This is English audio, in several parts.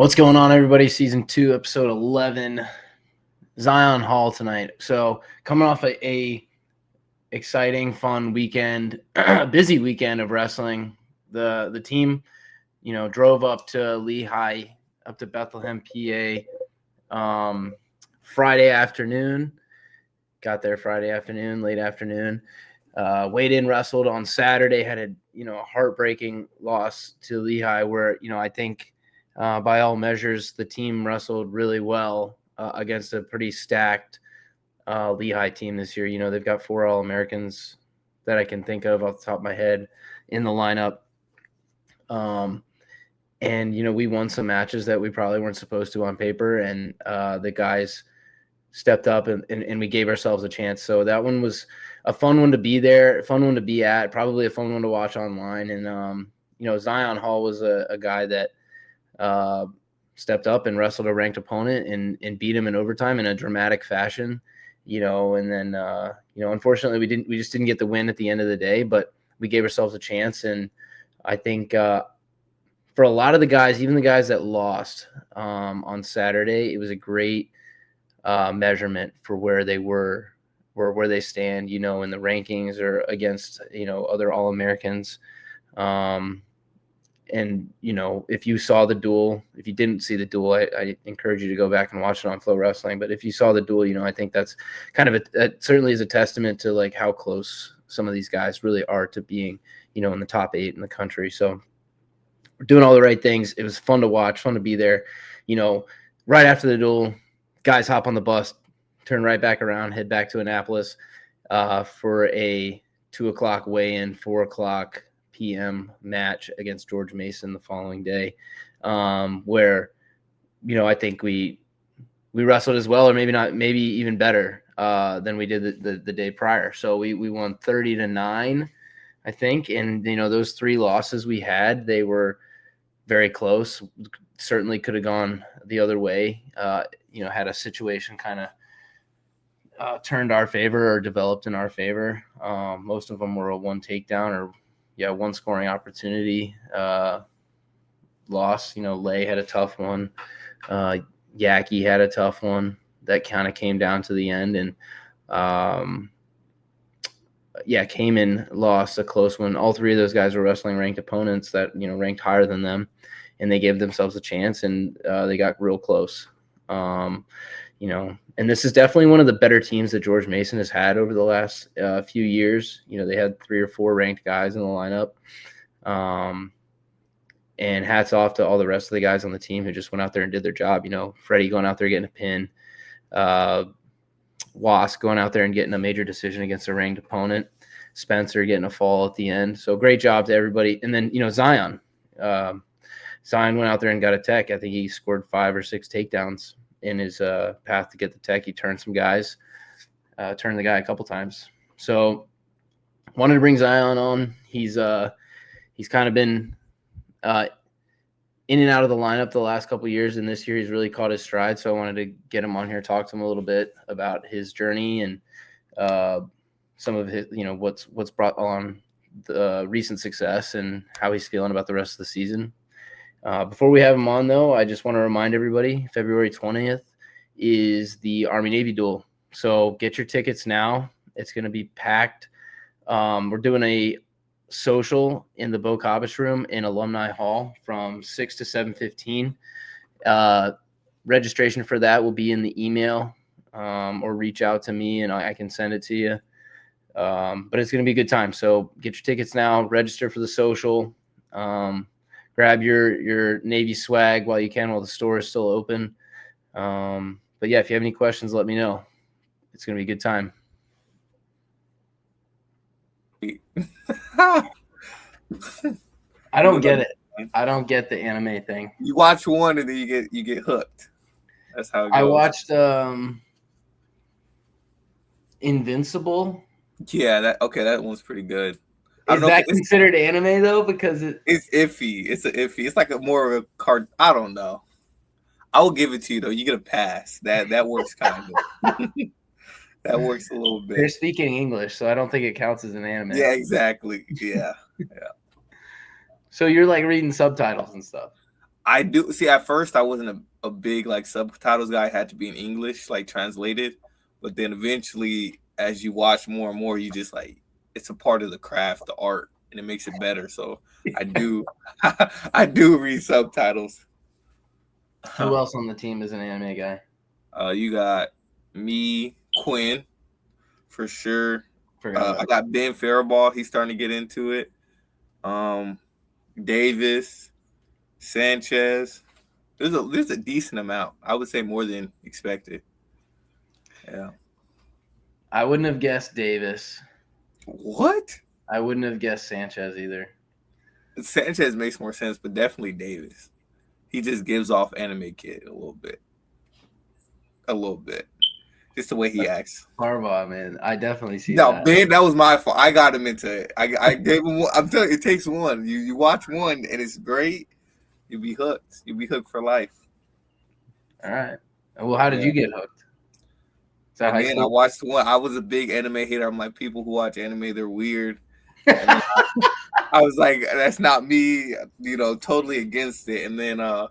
What's going on, everybody? Season 2, episode 11, Zyan Hall tonight. So coming off a exciting, fun weekend, busy weekend of wrestling. The team, drove up to Lehigh, up to Bethlehem, PA, Friday afternoon. Got there Friday afternoon, late afternoon. Weighed in, wrestled on Saturday. Had a heartbreaking loss to Lehigh, where I think. By all measures, the team wrestled really well against a pretty stacked Lehigh team this year. They've got 4 All-Americans that I can think of off the top of my head in the lineup. And we won some matches that we probably weren't supposed to on paper, and the guys stepped up and we gave ourselves a chance. So that one was a fun one to be there, a fun one to be at, probably a fun one to watch online. And, Zyan Hall was a guy that stepped up and wrestled a ranked opponent and beat him in overtime in a dramatic fashion, and then, unfortunately we just didn't get the win at the end of the day, but we gave ourselves a chance. And I think, for a lot of the guys, even the guys that lost, on Saturday, it was a great, measurement for where they were, where they stand, in the rankings or against, other All-Americans. And, if you saw the duel, if you didn't see the duel, I encourage you to go back and watch it on Flow Wrestling. But if you saw the duel, I think that's kind of it certainly is a testament to like how close some of these guys really are to being, in the top 8 in the country. So we're doing all the right things. It was fun to watch, fun to be there. Right after the duel, guys hop on the bus, turn right back around, head back to Annapolis for a 2:00 weigh-in, 4:00 p.m. match against George Mason the following day, where, I think we wrestled as well, or maybe even better than we did the day prior. So we won 30-9, I think. And, those 3 losses we had, they were very close. Certainly could have gone the other way, had a situation kind of turned our favor or developed in our favor. Most of them were a 1 takedown or 1 scoring opportunity loss. Lay had a tough one. Yaki had a tough one that kind of came down to the end. And Kamen lost a close one. All 3 of those guys were wrestling ranked opponents that, ranked higher than them, and they gave themselves a chance, and they got real close. And this is definitely one of the better teams that George Mason has had over the last few years. They had 3 or 4 ranked guys in the lineup. And hats off to all the rest of the guys on the team who just went out there and did their job. Freddie going out there getting a pin, Wask going out there and getting a major decision against a ranked opponent, Spencer getting a fall at the end. So great job to everybody. And then, Zyan. Zyan went out there and got a tech. I think he scored 5 or 6 takedowns in his path to get the tech. He turned some guys, turned the guy a couple times. So wanted to bring Zyan on. He's kind of been in and out of the lineup the last couple of years, and this year he's really caught his stride. So I wanted to get him on here, talk to him a little bit about his journey and some of his, what's brought on the recent success and how he's feeling about the rest of the season. Before we have him on, though, I just want to remind everybody, February 20th is the Army-Navy duel. So get your tickets now. It's going to be packed. We're doing a social in the Bo Kabish room in Alumni Hall from 6 to 7:15. Registration for that will be in the email, or reach out to me and I can send it to you. But it's going to be a good time. So get your tickets now, register for the social. Grab your Navy swag while you can, while the store is still open. But if you have any questions, let me know. It's going to be a good time. I don't get it. I don't get the anime thing. You watch one and then you get hooked. That's how it goes. I watched Invincible. Yeah, that one's pretty good. Is that considered anime though? Because it's iffy. It's iffy. It's like more of a card. I don't know. I will give it to you though. You get a pass. That works kind of. That works a little bit. They're speaking English, so I don't think it counts as an anime. Yeah, exactly. Yeah. So you're like reading subtitles and stuff. I do see. At first, I wasn't a big like subtitles guy. It had to be in English, like translated. But then eventually, as you watch more and more, you just like it's a part of the craft, the art, and it makes it better. So I do, I do read subtitles. Who else on the team is an anime guy? You got me, Quinn, for sure. Forgot I about got Ben Faribault. He's starting to get into it. Davis, Sanchez. There's a decent amount. I would say more than expected. Yeah. I wouldn't have guessed Davis. What? I wouldn't have guessed Sanchez either. Sanchez makes more sense, but definitely Davis. He just gives off anime kid a little bit. A little bit. Just the way he acts. Harbaugh, man. I definitely see No, that. Ben, that was my fault. I got him into it. I gave him one. I'm telling you, it takes one. You watch one and it's great, you'll be hooked. You'll be hooked for life. All right. Well, how did you get hooked? Is that high Again, I school? watched one. I was a big anime hater. I'm like, people who watch anime, they're weird. And I was like, that's not me, totally against it. And then I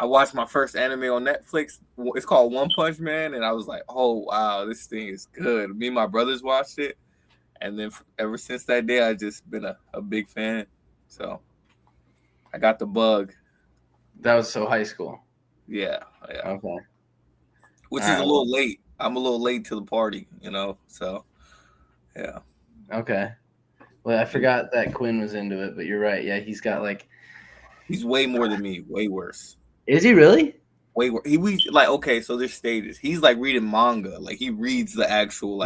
watched my first anime on Netflix. It's called One Punch Man. And I was like, oh, wow, this thing is good. Me and my brothers watched it. And then ever since that day, I've just been a big fan. So I got the bug. That was so high school. Yeah. Okay. Which is a little late. I'm a little late to the party, so yeah. Okay. Well, I forgot that Quinn was into it, but you're right. Yeah, he's got he's way more than me, way worse. Is he really? Way worse. He reads okay, so there's stages. He's like reading manga, like he reads the actual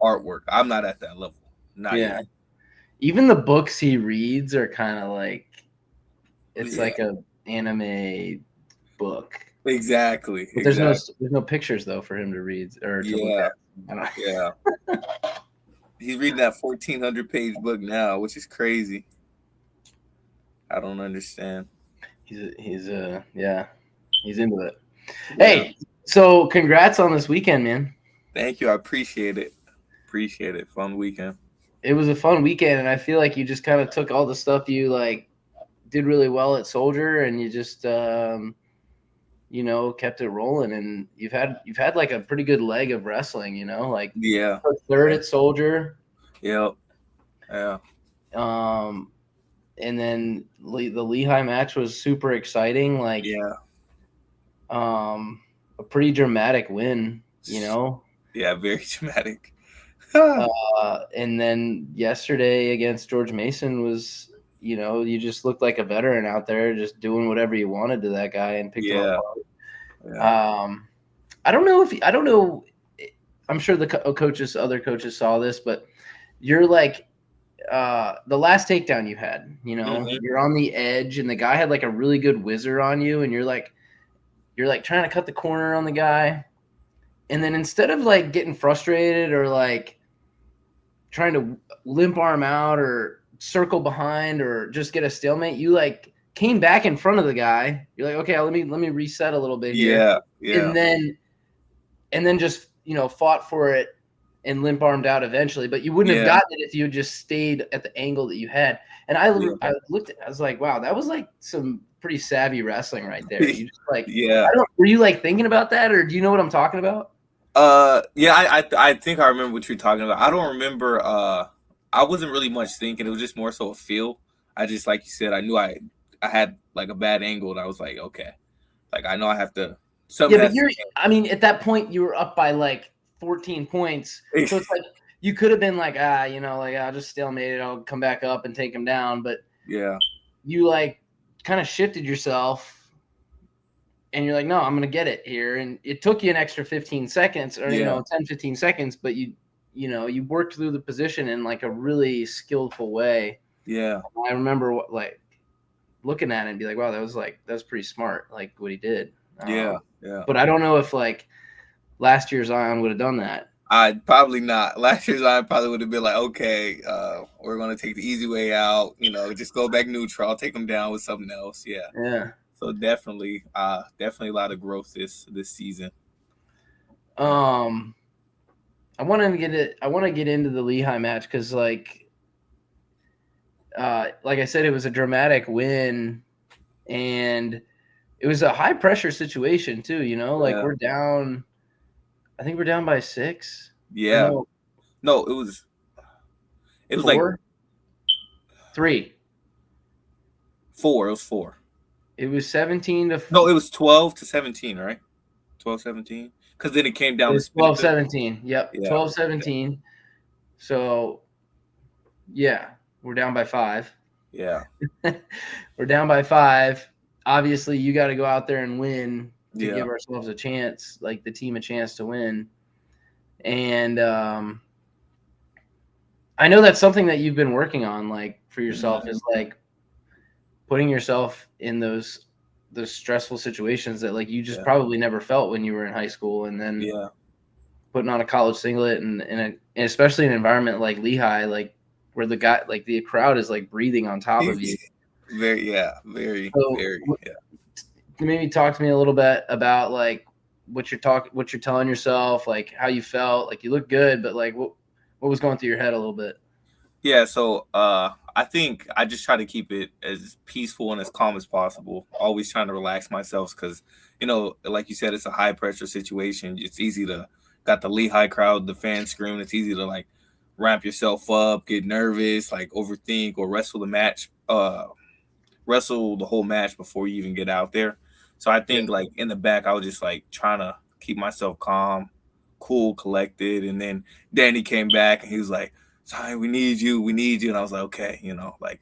artwork. I'm not at that level. Not yet. Even the books he reads are kind of like like a anime book. Exactly. But there's no pictures though for him to read or to look at. Yeah. He's reading that 1,400 page book now, which is crazy. I don't understand. He's into it. Yeah. Hey, so congrats on this weekend, man. Thank you. I appreciate it. Fun weekend. It was a fun weekend, and I feel like you just kind of took all the stuff you did really well at Soldier, and you just kept it rolling, and you've had like a pretty good leg of wrestling, third at Soldier. Yep. Yeah. And then the Lehigh match was super exciting. A pretty dramatic win, Yeah, very dramatic. And then yesterday against George Mason was, you just looked like a veteran out there, just doing whatever you wanted to that guy and picked him up. Yeah. I don't know. I'm sure the other coaches saw this, but you're like the last takedown you had, you're on the edge, and the guy had like a really good whizzer on you, and you're like trying to cut the corner on the guy, and then instead of like getting frustrated or like trying to limp arm out or circle behind or just get a stalemate, you like came back in front of the guy. You're like, okay, let me reset a little bit here. Yeah. And then just, fought for it and limp armed out eventually, but you wouldn't have gotten it if you had just stayed at the angle that you had. And I looked at, I was like, wow, that was like some pretty savvy wrestling right there. You just were you like thinking about that, or do you know what I'm talking about? I think I remember what you're talking about. I don't remember. I wasn't really much thinking. It was just more so a feel. I just, like you said, I knew I had like a bad angle, and I was like, okay, like I know I have to. At that point you were up by like 14 points, so it's like you could have been like, I'll just stalemate it. I'll come back up and take him down, but you like kind of shifted yourself. And you're like, no, I'm going to get it here. And it took you an extra 15 seconds or, 10, 15 seconds, but you worked through the position in like a really skillful way. Yeah. I remember looking at it and be like, wow, that was pretty smart. Like what he did. Yeah. But I don't know if like last year's Zyan would have done that. I'd probably not. Last year's Zyan probably would have been like, okay, we're going to take the easy way out, just go back neutral. I'll take him down with something else. Yeah. Yeah. So definitely a lot of growth this season. I want to get into the Lehigh match because like I said, it was a dramatic win, and it was a high pressure situation too, like Yeah. we're down, I think we're down by 6 or Yeah. no, No, it was like 4, 3. 4. It was 4. It was 17 to No, it was 12-17, right? 12-17. Because then it came down to it's spin it. 12-17. Yep, Yeah. 12-17. So, yeah, we're down by 5. Yeah. We're down by 5. Obviously, you got to go out there and win to Yeah. give ourselves a chance, like the team a chance to win. And I know that's something that you've been working on, like for yourself, Mhm. is like putting yourself in those stressful situations that like you just Yeah. probably never felt when you were in high school, and then Yeah. putting on a college singlet and especially an environment like Lehigh, like where the crowd is like breathing on top of you. Very, yeah. Very, So very, yeah. maybe talk to me a little bit about like what you're telling yourself, like how you felt, like you look good, but like what was going through your head a little bit. Yeah, so I think I just try to keep it as peaceful and as calm as possible. Always trying to relax myself because, like you said, it's a high pressure situation. It's easy to got the Lehigh crowd, the fans screaming. It's easy to like ramp yourself up, get nervous, like overthink or wrestle the whole match before you even get out there. So I Yeah. think like in the back, I was just like trying to keep myself calm, cool, collected. And then Danny came back and he was like, "Sorry, we need you." And I was like, okay, like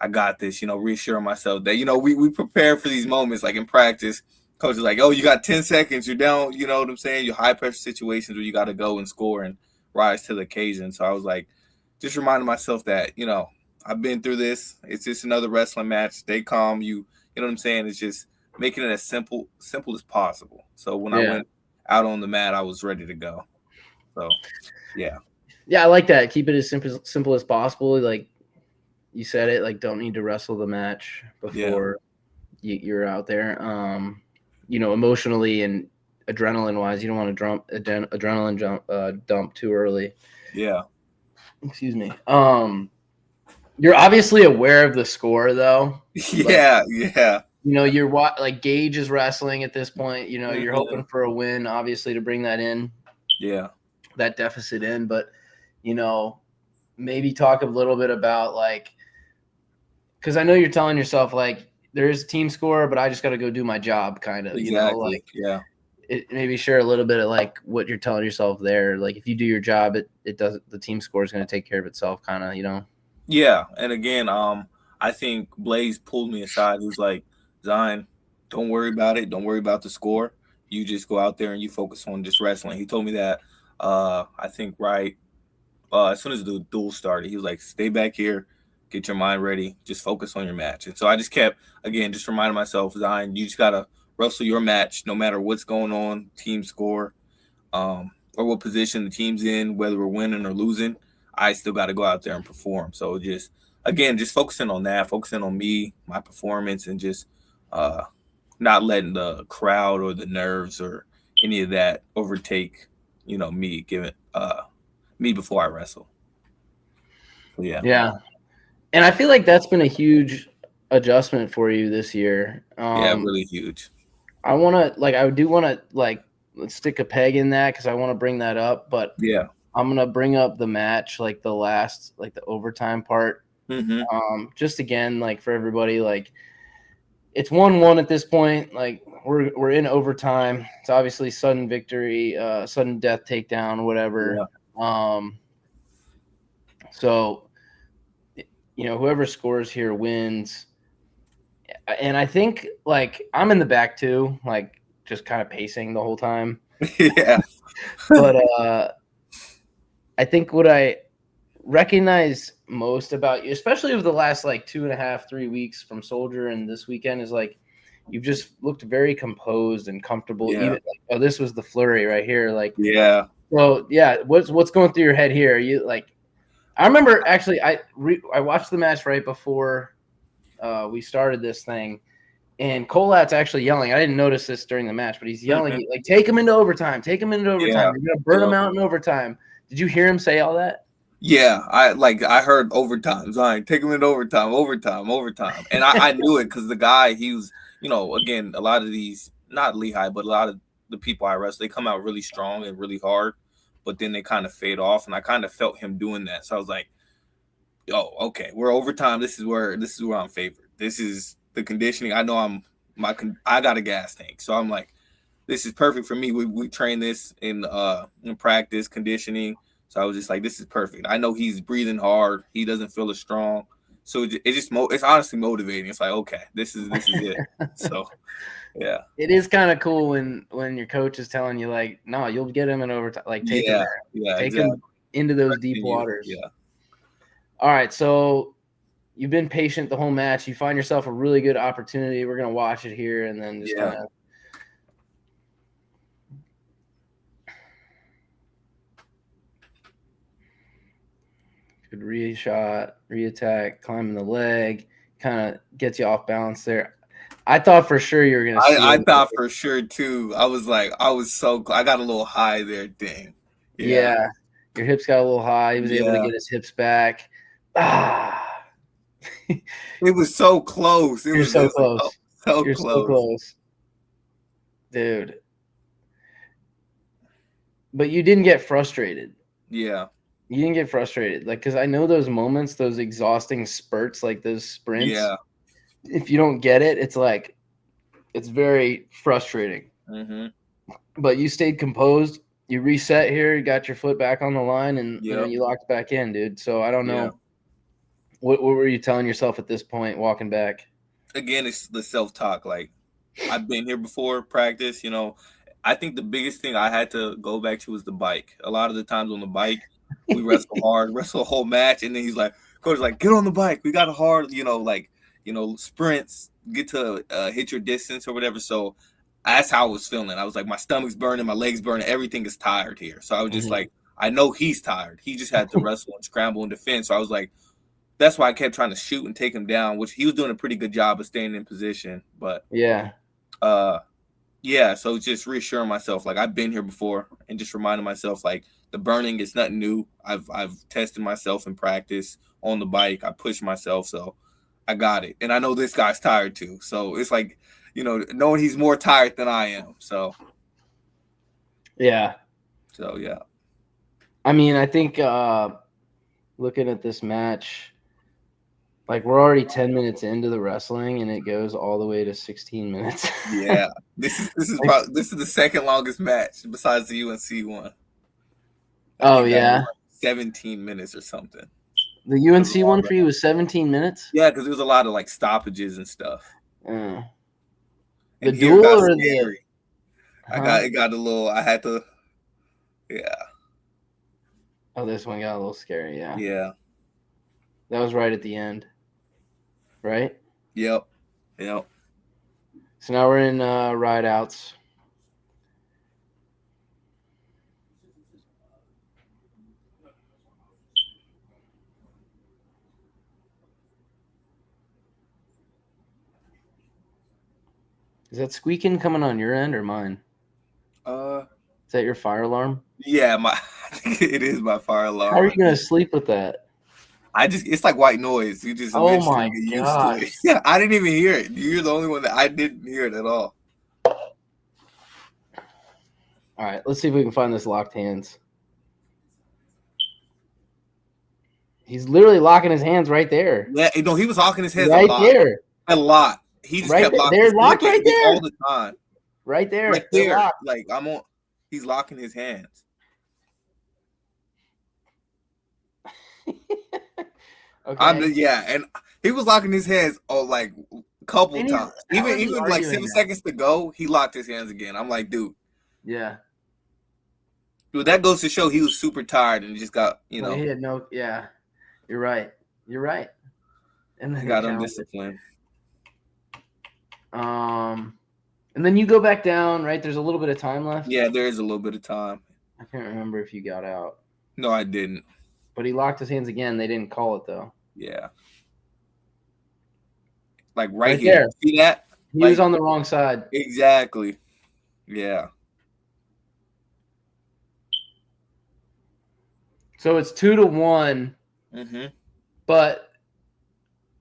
I got this, reassuring myself that, we prepare for these moments like in practice. Coach is like, oh, you got 10 seconds, you're down, you know what I'm saying? Your high pressure situations where you got to go and score and rise to the occasion. So I was like, just reminding myself that, I've been through this. It's just another wrestling match. Stay calm. You know what I'm saying? It's just making it as simple as possible. So when I Yeah. went out on the mat, I was ready to go. So yeah. Yeah, I like that. Keep it as simple as possible. Like you said it, like don't need to wrestle the match Yeah. before you're out there. Emotionally and adrenaline wise, you don't want to adrenaline dump too early. Yeah. Excuse me. You're obviously aware of the score though. Like, Yeah. Yeah. you're like Gage is wrestling at this point. You're Mhm. hoping for a win, obviously, to bring Yeah. that deficit in. But maybe talk a little bit about like, because I know you're telling yourself like there is a team score, but I just got to go do my job, kind of. Exactly. Like Yeah. maybe share a little bit of like what you're telling yourself there. Like if you do your job, it does the team score is going to take care of itself, kind of. Yeah. And again, I think Blaze pulled me aside. He was like, Zyan, don't worry about it. Don't worry about the score. You just go out there and you focus on just wrestling. He told me that I think right as soon as the duel started, he was like, stay back here, get your mind ready, just focus on your match. And so I just kept, again, just reminding myself, Zion, you just got to wrestle your match no matter what's going on, team score, or what position the team's in, whether we're winning or losing. I still got to go out there and perform. So just, again, just focusing on that, focusing on me, my performance, and just uh, not letting the crowd or the nerves or any of that overtake, me, giving me before I wrestle. So yeah. Yeah. And I feel like that's been a huge adjustment for you this year. Yeah, really huge. I do want to like let's stick a peg in that because I want to bring that up, but Yeah. I'm gonna bring up the match, like the overtime part. Hmm. Just again, like for everybody, like it's 1-1 at this point. Like we're in overtime. It's obviously sudden victory, sudden death takedown, whatever. Yeah. Um, so whoever scores here wins. And I think like I'm in the back too, like just kind of pacing the whole time. Yeah. But I think what I recognize most about you, especially over the last like 2.5, 3 weeks from Soldier and this weekend, is like you've just looked very composed and comfortable. Yeah. Even like, oh, this was the flurry right here. Like, Yeah. well, yeah, what's going through your head here? You like, I remember actually, I watched the match right before we started this thing, and Colat's actually yelling. I didn't notice this during the match, but he's yelling Hmm. like, "Take him into overtime! Take him into overtime! Yeah. You're gonna burn him Yep. out in overtime." Did you hear him say all that? Yeah, I heard overtime. Zion, take him in overtime. And I knew it because the guy, he was, again, a lot of these, not Lehigh, but a lot of the people I wrestle, they come out really strong and really hard, but then they kind of fade off. And I kind of felt him doing that. So I was like, oh, okay, we're overtime. This is where I'm favored. This is the conditioning. I know I got a gas tank. So I'm like, this is perfect for me. We train this in practice conditioning. So I was just like, this is perfect. I know he's breathing hard. He doesn't feel as strong. So it's honestly motivating. It's like, okay, this is it. So yeah. It is kind of cool when your coach is telling you like, no, you'll get him in overtime. Like take him Yeah. there. Yeah, Take exactly. him into those deep waters. Yeah. All right, so you've been patient the whole match. You find yourself a really good opportunity. We're gonna watch it here and then just kind of. Good re-shot, re-attack, climbing the leg, kind of gets you off balance there. I thought for sure you were gonna steal. I thought for sure too. I got a little high there. Dang. Yeah, your hips got a little high. He was able to get his hips back. It was so close. You're so close. So close, dude. But you didn't get frustrated. Yeah. You didn't get frustrated, like, because I know those moments, those exhausting spurts, like those sprints. Yeah. If you don't get it, it's like, it's very frustrating. Mm-hmm. But you stayed composed. You reset here. You got your foot back on the line, and you locked back in, dude. So I don't know. Yeah. What were you telling yourself at this point, walking back? Again, it's the self-talk. Like, I've been here before, practice. I think the biggest thing I had to go back to was the bike. A lot of the times on the bike, we wrestle hard, wrestle a whole match, and then he's like, coach, like, get on the bike. We got a hard, sprints, get to hit your distance or whatever. So that's how I was feeling. I was like, my stomach's burning, my legs burning, everything is tired here. So I was just like, I know he's tired. He just had to wrestle and scramble and defend. So I was like, that's why I kept trying to shoot and take him down, which he was doing a pretty good job of staying in position. But so just reassuring myself, like, I've been here before, and just reminding myself, like, the burning is nothing new. I've tested myself in practice on the bike. I pushed myself, so I got it. And I know this guy's tired too. So it's like, knowing he's more tired than I am. So yeah. I mean, I think looking at this match, like, we're already 10 minutes into the wrestling, and it goes all the way to 16 minutes. Yeah, this is the second longest match besides the UNC one. Oh yeah, 17 minutes or something. The UNC one for you was 17 minutes. Yeah, because there was a lot of like stoppages and stuff. The duel or the? It got a little. I had to. Yeah. Oh, this one got a little scary. Yeah. Yeah. That was right at the end. Right? Yep. So now we're in ride outs. Is that squeaking coming on your end or mine? Is that your fire alarm? Yeah, I think it is my fire alarm. How are you gonna sleep with that? It's like white noise. You just oh my god! Yeah, I didn't even hear it. You're the only one that I didn't hear it at all. All right, let's see if we can find this locked hands. He's literally locking his hands right there. Yeah, he was locking his hands right a lot. There. A lot. He just kept locking. They're locked right there all the time. Right there. Right there. Like he's locking his hands. Okay. And he was locking his hands like a couple times. Even like 7 seconds to go, he locked his hands again. I'm like, dude. Yeah. Dude, that goes to show he was super tired and just got, He had no. Yeah. You're right. And then he got undisciplined. And then you go back down, right? There's a little bit of time left. Yeah, there is a little bit of time. I can't remember if you got out. No, I didn't. But he locked his hands again. They didn't call it though. Yeah. Like right here. There. See that? He was on the wrong side. Exactly. Yeah. So it's 2-1, Mm-hmm. but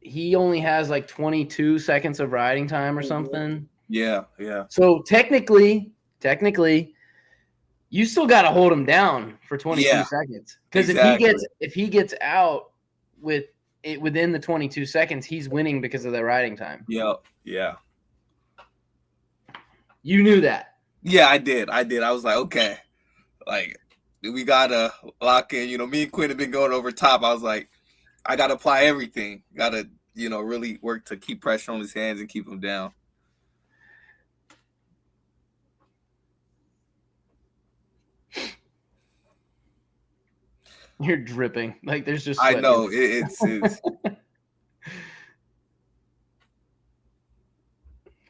he only has like 22 seconds of riding time or Mm-hmm. something. Yeah, yeah. So technically, you still got to hold him down for 22 Yeah, seconds. Because exactly. if he gets out with it within the 22 seconds, he's winning because of the riding time. Yep. Yeah. You knew that. Yeah, I did. I was like, okay, like we gotta lock in. You know, me and Quinn have been going over top. I was like, I gotta apply everything. Gotta, really work to keep pressure on his hands and keep him down. You're dripping. Like there's just I sweat. know it's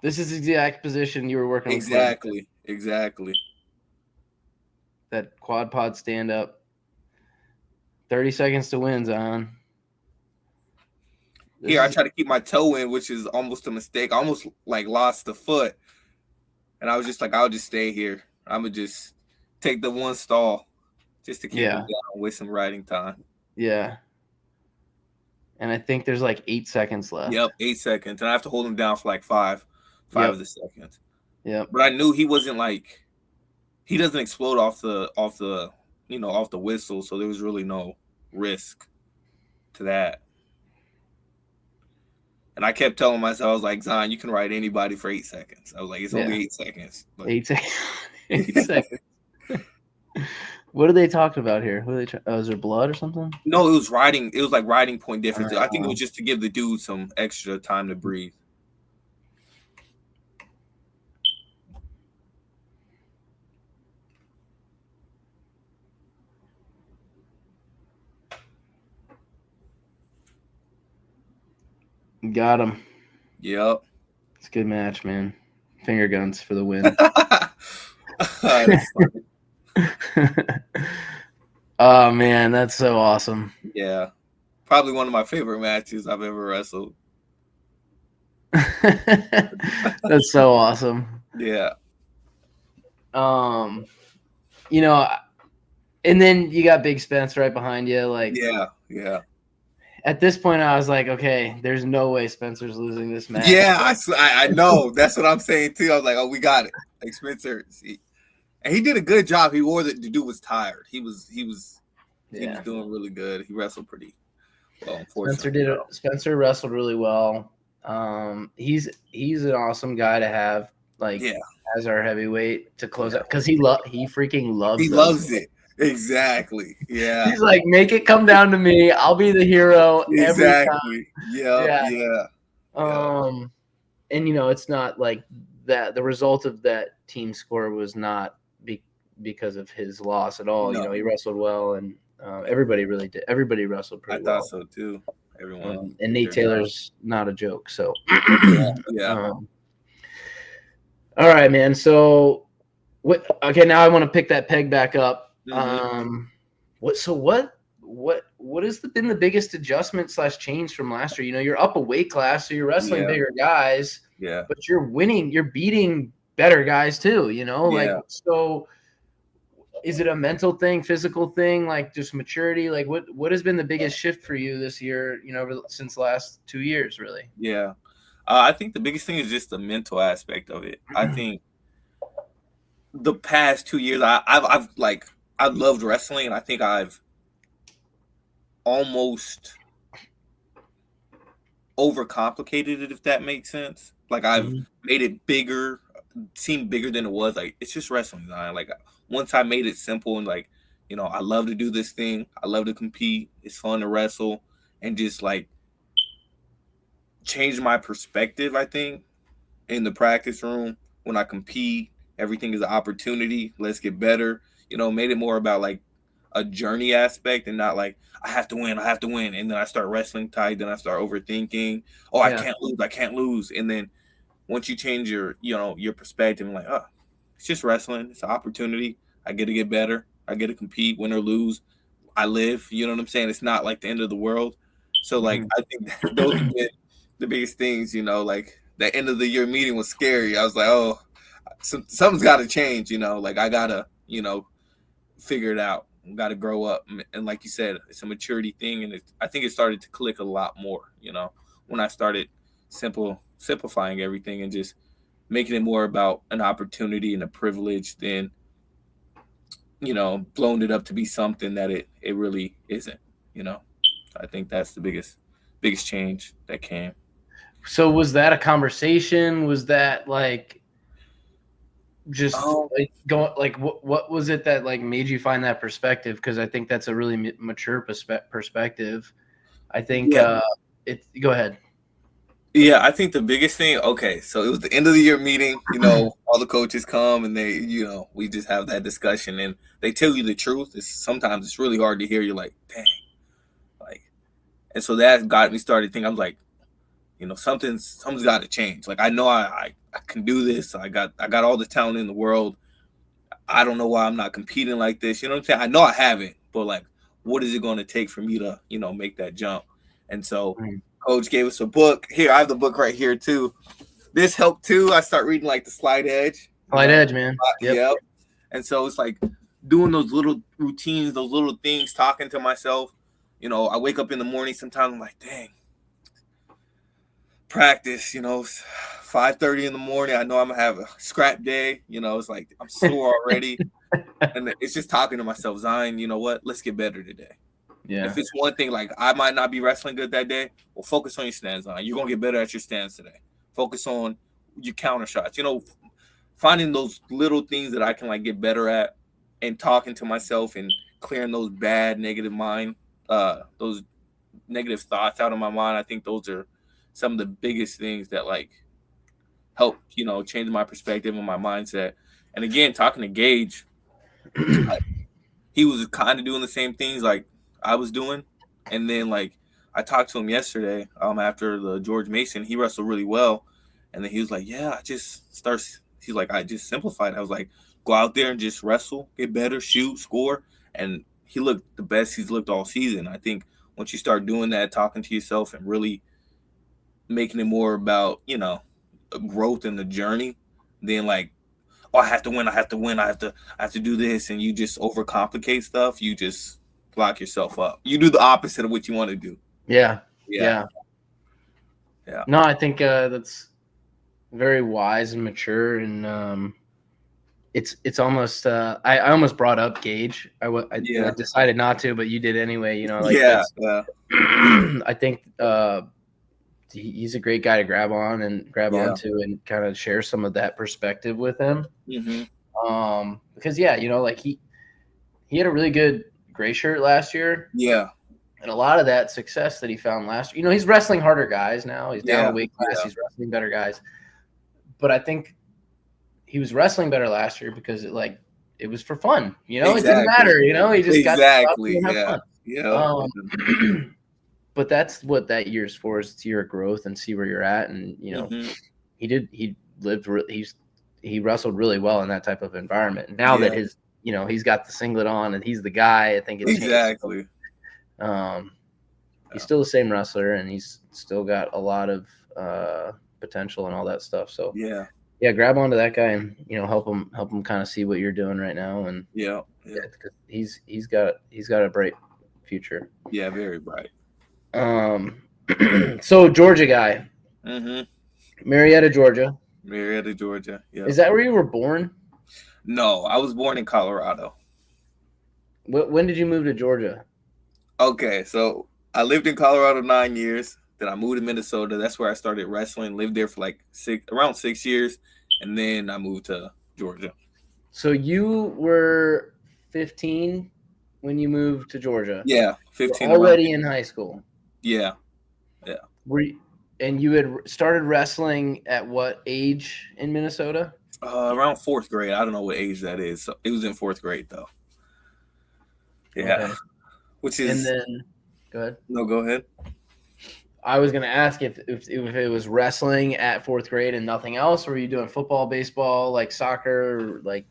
This is the exact position you were working with Quinn. exactly. That quad pod stand up. 30 seconds to win, Zyan. Here, I try to keep my toe in, which is almost a mistake. I almost like lost the foot, and I was just like, I'll just stay here. I'm gonna just take the one stall just to keep him down with some riding time. Yeah. And I think there's like 8 seconds left. Yep, 8 seconds, and I have to hold him down for like five of the seconds. Yep. But I knew he wasn't like, he doesn't explode off the whistle, so there was really no risk to that. And I kept telling myself, I was like, Zyan, you can ride anybody for 8 seconds. I was like, it's only 8 seconds. But 8 seconds. 8 seconds. What are they talking about here? What are they? Is there blood or something? No, it was riding. It was like riding point difference. I think it was just to give the dude some extra time to breathe. Got him. Yep. It's a good match, man. Finger guns for the win. Oh man, that's so awesome. Yeah, probably one of my favorite matches I've ever wrestled. That's so awesome. Yeah. And then you got Big Spence right behind you. Like, yeah. At this point, I was like, okay, there's no way Spencer's losing this match. Yeah, I know. That's what I'm saying too. I was like, oh, we got it. Like Spencer, and he did a good job. He wore the dude was tired. He was doing really good. He wrestled pretty well. Unfortunately, Spencer wrestled really well. He's an awesome guy to have, like, as our heavyweight to close out, because he freaking loves. He loves it. Exactly. Yeah. He's like, make it come down to me. I'll be the hero every time. Yeah. And it's not like that. The result of that team score was not because of his loss at all. No. He wrestled well, and everybody really did. Everybody wrestled pretty well. I thought so too. Everyone. And Nate Taylor's not a joke. So yeah. All right, man. So okay, now I want to pick that peg back up. Mm-hmm. What has been the biggest adjustment / change from last year? You're up a weight class, so you're wrestling bigger guys. Yeah. But you're winning. You're beating better guys too. Like, so. Is it a mental thing, physical thing, like just maturity? Like what has been the biggest shift for you this year, since the last 2 years, really? Yeah. I think the biggest thing is just the mental aspect of it. I think the past 2 years, I've loved wrestling, and I think I've almost overcomplicated it, if that makes sense. Like I've made it bigger, seem bigger than it was. Like, it's just wrestling. Like, once I made it simple and like, I love to do this thing. I love to compete. It's fun to wrestle, and just like change my perspective. I think in the practice room when I compete, everything is an opportunity. Let's get better. Made it more about like a journey aspect, and not like I have to win, and then I start wrestling tight. Then I start overthinking. Oh, I can't lose. And then once you change your perspective, and like, oh, it's just wrestling. It's an opportunity. I get to get better. I get to compete, win or lose. I live. You know what I'm saying? It's not like the end of the world. So like, I think those have been the biggest things. Like the end of the year meeting was scary. I was like, oh, something's got to change. Like I gotta figure it out. got to grow up. And like you said, it's a maturity thing, and I think it started to click a lot more. When I started simplifying everything and just making it more about an opportunity and a privilege than blown it up to be something that it really isn't. I think that's the biggest change that came. So was that a conversation? Was that like just like going like what was it that like made you find that perspective? Because I think that's a really mature perspective. I think go ahead. Yeah, I think the biggest thing, okay, so it was the end of the year meeting, all the coaches come and they, we just have that discussion and they tell you the truth. Sometimes it's really hard to hear. You're like, dang. And so that got me started thinking. I was like, something's got to change. Like, I know I can do this. I got all the talent in the world. I don't know why I'm not competing like this. You know what I'm saying? I know I haven't, but like, what is it going to take for me to, make that jump? And so Coach gave us a book. Here, I have the book right here too. This helped too. I start reading like the Slide Edge. Slide Edge, man. Yep. And so it's like doing those little routines, those little things, talking to myself. I wake up in the morning sometimes, I'm like, dang, practice, 5:30 in the morning. I know I'm going to have a scrap day. It's like I'm sore already. And it's just talking to myself, Zyan, you know what? Let's get better today. Yeah. If it's one thing, like I might not be wrestling good that day, well, focus on your stance, Zyan. You're going to get better at your stance today. Focus on your counter shots. Finding those little things that I can like get better at and talking to myself and clearing those bad negative those negative thoughts out of my mind. I think those are some of the biggest things that like help, change my perspective and my mindset. And again, talking to Gage, he was kind of doing the same things like I was doing. And then like I talked to him yesterday after the George Mason. He wrestled really well. And then he was like, yeah, he's like, I just simplified. I was like, go out there and just wrestle, get better, shoot, score. And he looked the best he's looked all season. I think once you start doing that, talking to yourself and really making it more about, growth in the journey, then like, oh, I have to win, I have to do this, and you just overcomplicate stuff, you just lock yourself up. You do the opposite of what you want to do. Yeah. No, I think that's very wise and mature, and it's almost I almost brought up Gage. I decided not to, but you did anyway. I think he's a great guy to grab onto and kind of share some of that perspective with him. Mm-hmm. Because like he had a really good gray shirt last year. Yeah. And a lot of that success that he found last year, he's wrestling harder guys now. He's down a weight class. He's wrestling better guys. But I think he was wrestling better last year because it was for fun. It didn't matter. He just got to have fun. Yeah. But that's what that year's for, is to see your growth and see where you're at. And he wrestled really well in that type of environment. And now that he's got the singlet on and he's the guy, I think it's exactly. He's still the same wrestler, and he's still got a lot of potential and all that stuff. So grab onto that guy and help him kind of see what you're doing right now. And because he's got a bright future. Yeah, very bright. So Georgia guy. Mm-hmm. Marietta, Georgia. Yeah. Is that where you were born? No, I was born in Colorado. When did you move to Georgia? Okay, so I lived in Colorado 9 years. Then I moved to Minnesota. That's where I started wrestling. Lived there for like around 6 years, and then I moved to Georgia. So you were 15 when you moved to Georgia? Yeah, 15. Already in high school? Yeah. And you had started wrestling at what age in Minnesota? Around 4th grade. I don't know what age that is. So it was in 4th grade though. Yeah. Okay. Which is. And then, go ahead. No, go ahead. I was going to ask if it was wrestling at 4th grade and nothing else, or were you doing football, baseball, like soccer, like?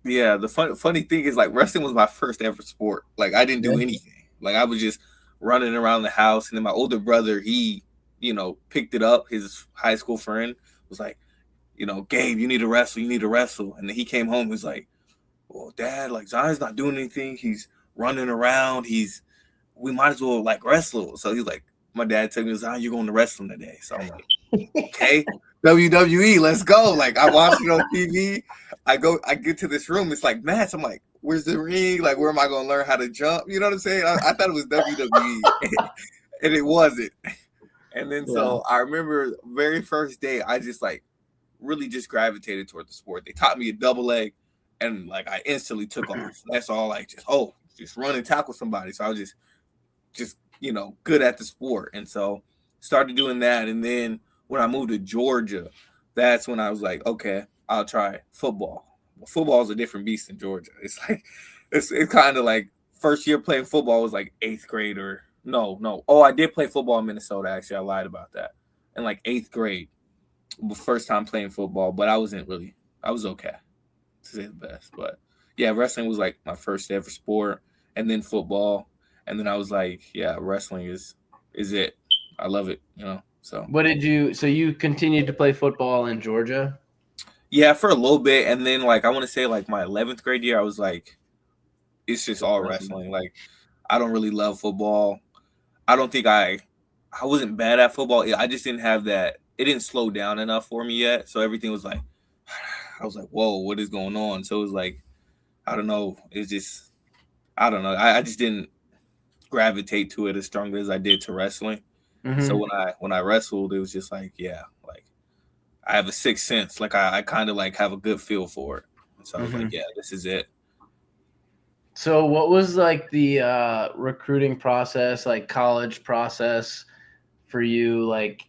Yeah, the funny thing is, like, wrestling was my first ever sport. Like, I didn't do anything. Like, I was just running around the house, and then my older brother, he, picked it up. His high school friend was like, Gabe, you need to wrestle. And then he came home, he was like, well, Dad, like Zion's not doing anything. He's running around. We might as well like wrestle. So he's like, my dad took me, Zion, you're going to wrestling today. So I'm like, okay, WWE, let's go. Like I watched it on TV. I get to this room. It's like match. I'm like, where's the ring? Like, where am I going to learn how to jump? You know what I'm saying? I thought it was WWE, and it wasn't. And then so I remember very first day, I just like really just gravitated toward the sport. They taught me a double leg, and like I instantly took off. That's all. Like just run and tackle somebody. So I was just good at the sport, and so started doing that. And then when I moved to Georgia, that's when I was like, okay, I'll try football. Well, football is a different beast in Georgia. It's like it's kind of like first year playing football was like eighth grade or no. Oh, I did play football in Minnesota. Actually, I lied about that. In like eighth grade, first time playing football, but I was okay, to say the best. But yeah, wrestling was like my first ever sport, and then football. And then I was like, yeah, wrestling is it. I love it, So So you continued to play football in Georgia? Yeah, for a little bit. And then like I want to say like my 11th grade year, I was like, it's just all wrestling. Like I don't really love football. I don't think I wasn't bad at football. I just didn't have that. It didn't slow down enough for me yet. So everything was like, I was like, whoa, what is going on? So it was like, I don't know. It's just, I don't know. I just didn't gravitate to it as strongly as I did to wrestling. Mm-hmm. So when I wrestled, it was just like, yeah, like I have a sixth sense. Like I kind of like have a good feel for it. And so I was like, yeah, this is it. So what was like the recruiting process, like college process for you? Like,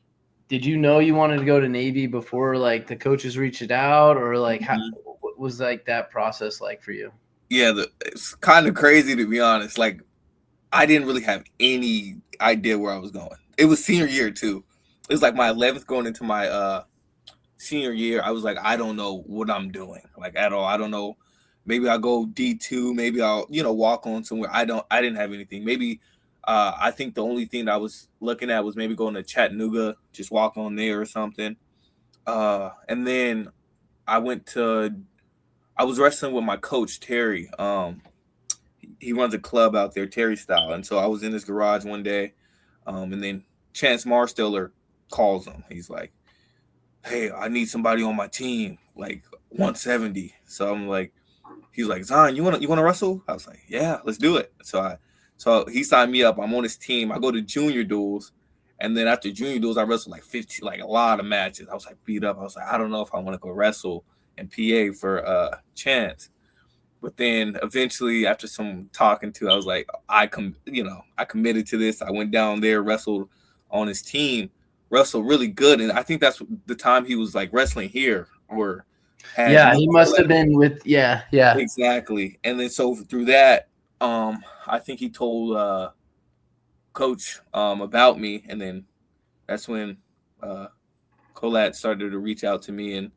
did you know you wanted to go to Navy before like the coaches reached out, or like what was like that process like for you? Yeah, it's kind of crazy to be honest. Like I didn't really have any idea where I was going. It was senior year too. It was like my 11th going into my senior year. I was like, I don't know what I'm doing like at all. I don't know. Maybe I'll go D2. Maybe I'll walk on somewhere. I didn't have anything. Maybe I think the only thing that I was looking at was maybe going to Chattanooga, just walk on there or something. And then I was wrestling with my coach Terry. He runs a club out there, Terry Style. And so I was in his garage one day, and then Chance Marsteller calls him. He's like, hey, I need somebody on my team, like 170. So I'm like, he's like, Zyan, you wanna wrestle? I was like, yeah, let's do it. So he signed me up. I'm on his team. I go to junior duels, and then after junior duels, I wrestled like 15, like a lot of matches. I was like beat up. I was like, I don't know if I want to go wrestle in PA for Chance. But then eventually, after some talking to, I was like, I committed to this. I went down there, wrestled on his team, wrestled really good, and I think that's the time he was like wrestling here, or he must have been with exactly. And then so through that, I think he told Coach about me, and then that's when Colette started to reach out to me, and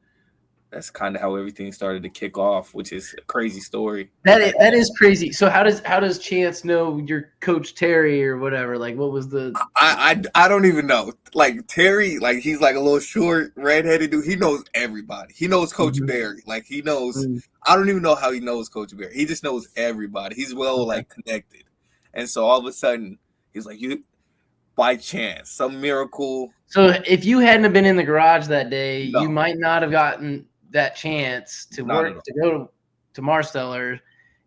that's kind of how everything started to kick off, which is a crazy story. That is crazy. So how does Chance know your coach Terry or whatever? Like, what was the? I don't even know. Like Terry, like he's like a little short, redheaded dude. He knows everybody. He knows Coach Barry. Like he knows. I don't even know how he knows Coach Barry. He just knows everybody. He's well like connected, and so all of a sudden he's like, you by chance, some miracle. So if you hadn't have been in the garage that day, you might not have gotten that chance to go to Marsteller.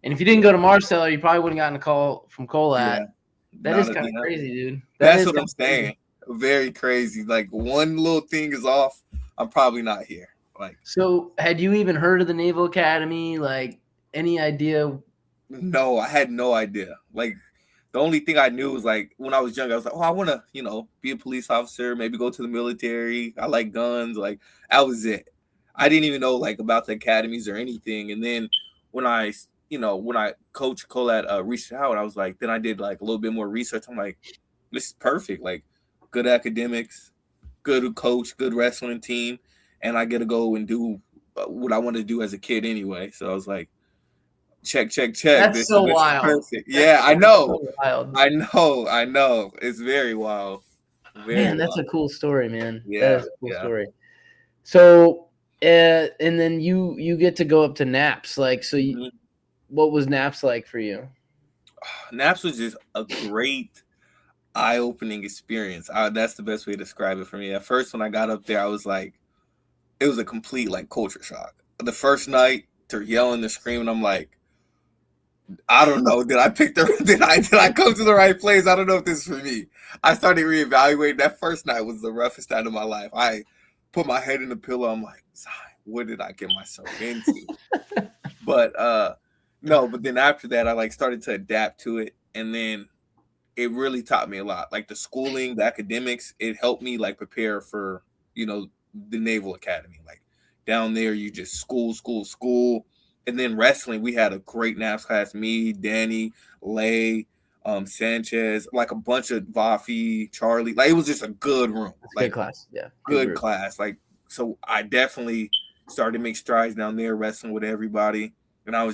And if you didn't go to Marsteller, you probably wouldn't gotten a call from Colat. That is kind of crazy, dude. That's what I'm saying. Very crazy. Like one little thing is off, I'm probably not here. Like, so had you even heard of the Naval Academy? Like any idea? No, I had no idea. Like the only thing I knew was like when I was young, I was like, oh, I want to, be a police officer, maybe go to the military. I like guns. Like that was it. I didn't even know like about the academies or anything. And then when I Coach Colat reached out, I was like, then I did like a little bit more research. I'm like, this is perfect. Like good academics, good coach, good wrestling team. And I get to go and do what I want to do as a kid anyway. So I was like, check. That's so wild. Perfect. Yeah, I know. So I know. It's very wild. That's a cool story, man. Yeah, that is a cool story. So, and then you get to go up to Naps, like so. what was naps like for you? Naps was just a great eye-opening experience. That's the best way to describe it for me. At first, when I got up there, I was like, it was a complete like culture shock. The first night, they're yelling, they're screaming. I'm like, I don't know. Did I pick the? Did I come to the right place? I don't know if this is for me. I started reevaluating. That first night was the roughest night of my life. I put my head in the pillow. I'm like, what did I get myself into? But no. But then after that, I like started to adapt to it, and then it really taught me a lot. Like the schooling, the academics, it helped me like prepare for, the Naval Academy. Like down there, you just school, school, school. And then wrestling, we had a great naps class. Me, Danny, Lay, Sanchez, like a bunch of Vafi, Charlie. Like it was just a good room. That's a good Like class. Yeah. good class. Like so I definitely started to make strides down there wrestling with everybody. And I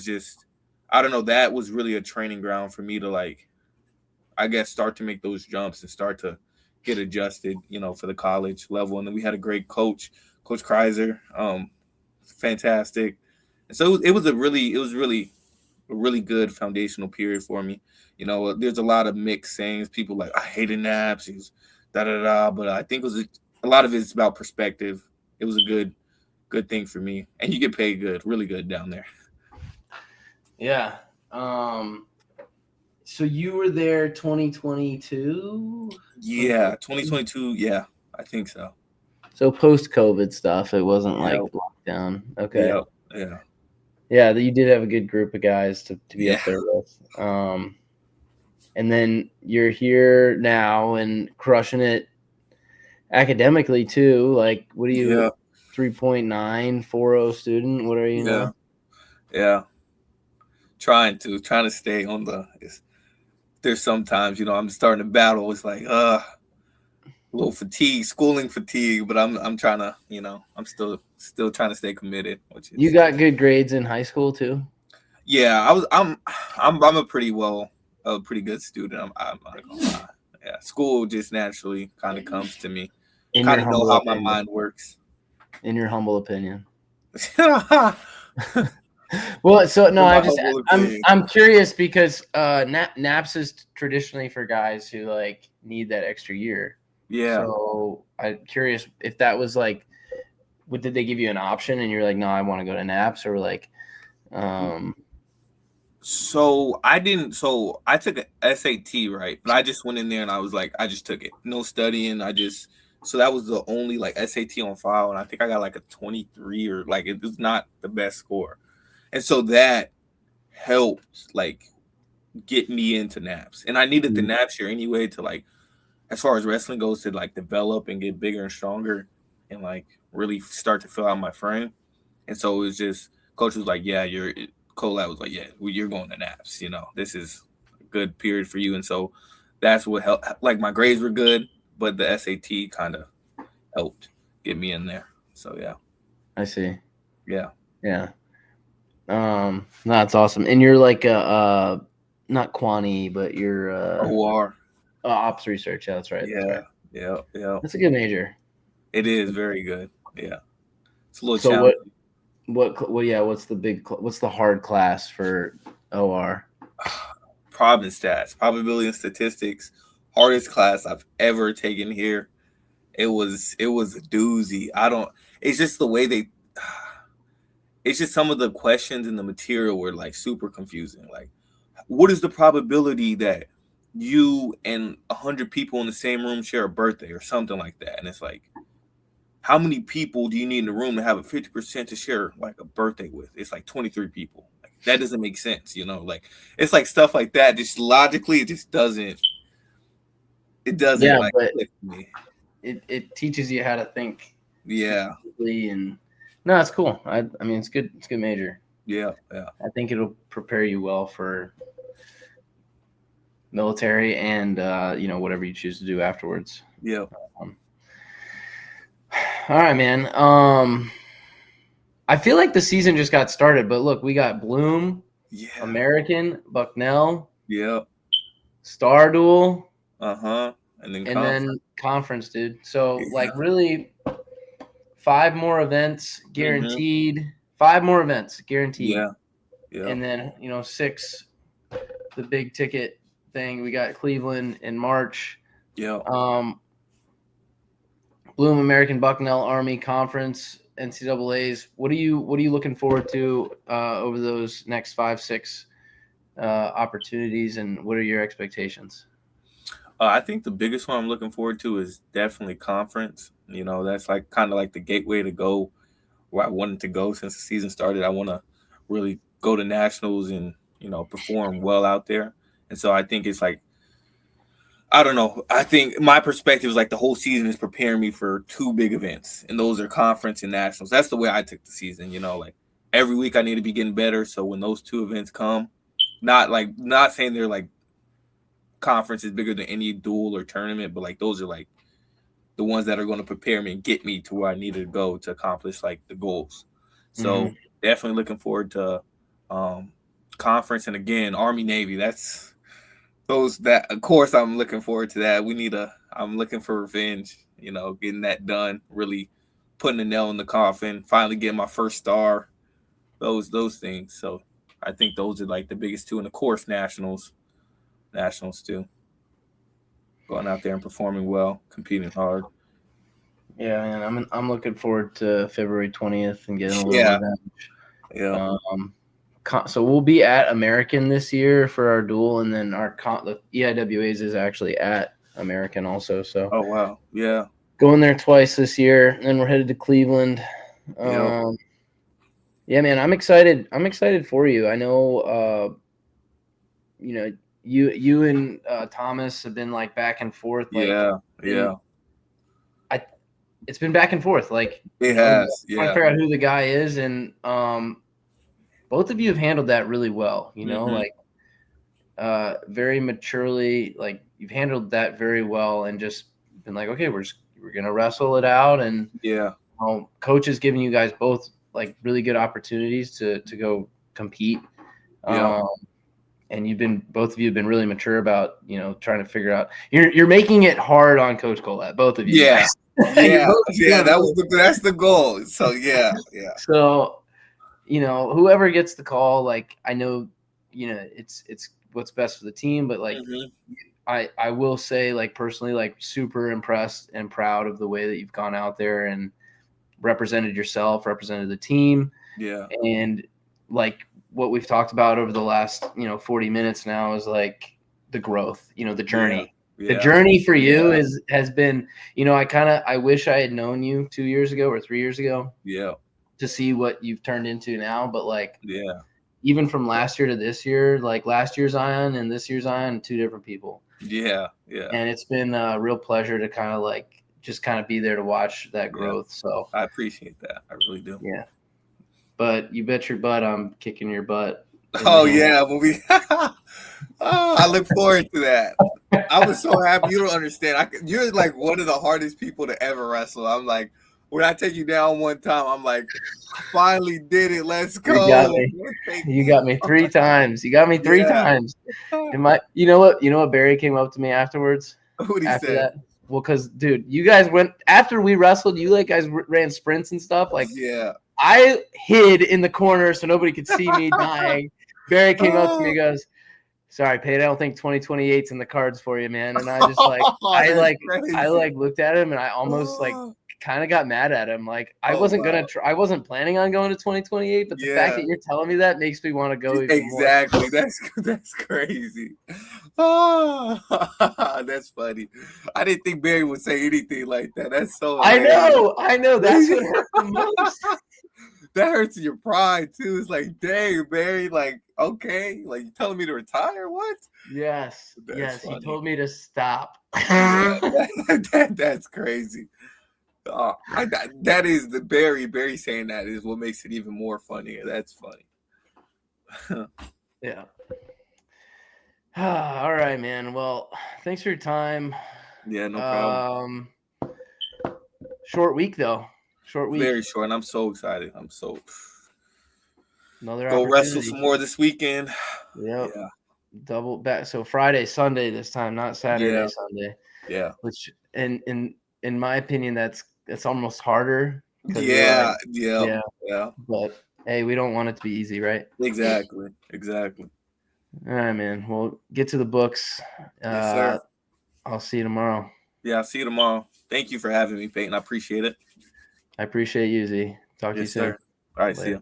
don't know, that was really a training ground for me to like I guess start to make those jumps and start to get adjusted, for the college level. And then we had a great coach, Coach Kreiser, fantastic. And so it was really a really good foundational period for me. There's a lot of mixed sayings. People like I hated naps, he's da da da. But I think a lot of it's about perspective. It was a good thing for me, and you get paid good, really good down there. Yeah. So you were there 2022? Yeah, 2022. Yeah, I think so. So post-COVID stuff, it wasn't like Yeah, lockdown. Okay. yeah, yeah, Yeah, you did have a good group of guys to be yeah, up there with. And then you're here now and crushing it academically too. Like, what are you, yeah, 3.940 student? What are you yeah, now? yeah. Trying to stay on there's sometimes, I'm starting to battle. It's like a little fatigue, schooling fatigue, but I'm trying to, I'm still trying to stay committed, which You is got good grades in high school too? yeah, I'm a pretty good student. I'm not gonna lie. Yeah, school just naturally kind of comes to me. In your Kind of know humble how my opinion. mind works. In your humble opinion. My Well, so no, humble opinion. I'm curious because naps is traditionally for guys who like need that extra year. Yeah. So I'm curious if that was like, did they give you an option and you're like, no, I want to go to naps, or like, um, So I didn't. So I took an SAT, right? But I just went in there and I was like, I just took it. No studying. So that was the only like SAT on file, and I think I got like a 23 or like it was not the best score, and so that helped like get me into naps, and I needed the naps year anyway to like, as far as wrestling goes, to like develop and get bigger and stronger, and like really start to fill out my frame. And so it was just coach was like, yeah, Colab was like, yeah, you're going to naps. This is a good period for you. And so that's what helped. Like my grades were good, but the SAT kind of helped get me in there. So yeah, I see. yeah, Yeah. That's awesome. And you're like not quantity, but you're OR, ops research. Yeah, that's right. That's yeah, right. yeah, yeah. That's a good major. It is very good. Yeah, it's a little So challenging. yeah, what's the hard class for OR? Problem stats, probability and statistics, hardest class I've ever taken here. It was a doozy. I don't. It's just the way they. It's just some of the questions in the material were like super confusing. Like, what is the probability that you and 100 people in the same room share a birthday or something like that? And it's like, how many people do you need in the room to have a 50% to share like a birthday with? It's like 23 people. Like that doesn't make sense, Like it's like stuff like that. Just logically, it just doesn't. It doesn't Yeah, like but click for me. it teaches you how to think Yeah, strategically, and no, it's cool. I mean, it's good. It's a good major. yeah, yeah, I think it'll prepare you well for military and whatever you choose to do afterwards. yeah. Um, all right, man. I feel like the season just got started, but look, we got Bloom, Yeah, American, Bucknell, yeah. Star Duel, And then and conference. then conference, dude. So Yeah. like really 5 more events Mm-hmm. guaranteed. 5 more events guaranteed. Yeah. Yeah. And then 6, the big ticket thing. We got Cleveland in March. Yeah. Bloom American Bucknell Army Conference NCAA's. What are you looking forward to over those next 5-6 opportunities, and what are your expectations? I think the biggest one I'm looking forward to is definitely conference. That's like kind of like the gateway to go where I wanted to go since the season started. I want to really go to nationals and perform well out there. And so I think it's like, I don't know. I think my perspective is like the whole season is preparing me for 2 big events, and those are conference and nationals. That's the way I took the season. Like every week I need to be getting better. So when those 2 events come, not saying they're like conference is bigger than any duel or tournament, but like those are like the ones that are going to prepare me and get me to where I needed to go to accomplish like the goals. So definitely looking forward to conference, and again Army Navy. That's those that of course I'm looking forward to that. I'm looking for revenge. Getting that done, really putting a nail in the coffin, finally getting my first star. Those things. So I think those are like the biggest 2, and of course nationals too. Going out there and performing well, competing hard. Yeah, man, I'm looking forward to February 20th and getting a little Yeah. revenge. Yeah. So we'll be at American this year for our duel, and then the EIWAs is actually at American also. So Oh wow. Yeah. going there twice this year, and then we're headed to Cleveland. Yep. Yeah, man, I'm excited. I'm excited for you. I know, you and Thomas have been like back and forth. Like, Yeah. It's been back and forth. Like, It has. Trying to figure out who the guy is, and both of you have handled that really well. Like, very maturely. Like, you've handled that very well, and just been like, okay, we're gonna wrestle it out, and coach is giving you guys both like really good opportunities to go compete. And both of you have been really mature about trying to figure out. You're making it hard on Coach Colette, both of you. Yeah. Yeah, That's the goal. So yeah. So whoever gets the call, like, I know it's what's best for the team, but like I will say, like, personally, like, super impressed and proud of the way that you've gone out there and represented yourself, represented the team. Yeah. And like what we've talked about over the last 40 minutes now is like the growth, the journey. The journey for you has been, I wish I had known you 2 years ago or 3 years ago. Yeah. To see what you've turned into now, but like, even from last year to this year, like last year's Zyan and this year's Zyan, 2 different people. Yeah. And it's been a real pleasure to kind of like just kind of be there to watch that growth. So I appreciate that. I really do. Yeah. But you bet your butt I'm kicking your butt. Oh yeah, I look forward to that. I was so happy. You don't understand. You're like one of the hardest people to ever wrestle. I'm like, when I take you down one time, I'm like, finally did it. Let's go. You got me 3 times. You got me 3 times. You know what Barry came up to me afterwards? What did he say? That? Well, because dude, you guys went after we wrestled. You guys ran sprints and stuff. Like, I hid in the corner so nobody could see me dying. Barry came up to me and goes, "Sorry, Pate, I don't think 2028's in the cards for you, man." And I just I looked at him and I almost like kind of got mad at him. Like, I wasn't I wasn't planning on going to 2028, but the fact that you're telling me that makes me want to go even more. Exactly. That's crazy. Oh, that's funny. I didn't think Barry would say anything like that. That's so amazing. I know. That's what hurt the most. That hurts your pride too. It's like, dang, Barry, like, okay, like, you telling me to retire? What? Yes. Yes, funny. He told me to stop. That's crazy. That is the Barry saying that is what makes it even more funny. That's funny. Yeah. All right, man. Well, thanks for your time. Yeah, no problem. Short week though. Short week. Very short, and I'm so excited. Another go wrestle some more this weekend. Yep. Yeah. Double back. So Friday, Sunday this time, not Saturday, Sunday. Yeah. Which, in my opinion, that's almost harder. Yeah. But Hey, we don't want it to be easy, right? Exactly. Exactly. All right, man. Well, get to the books. Yes, sir. I'll see you tomorrow. Yeah, I'll see you tomorrow. Thank you for having me, Peyton. I appreciate it. I appreciate you, Z. Talk to you Yes, soon. sir. All right, see Later. ya.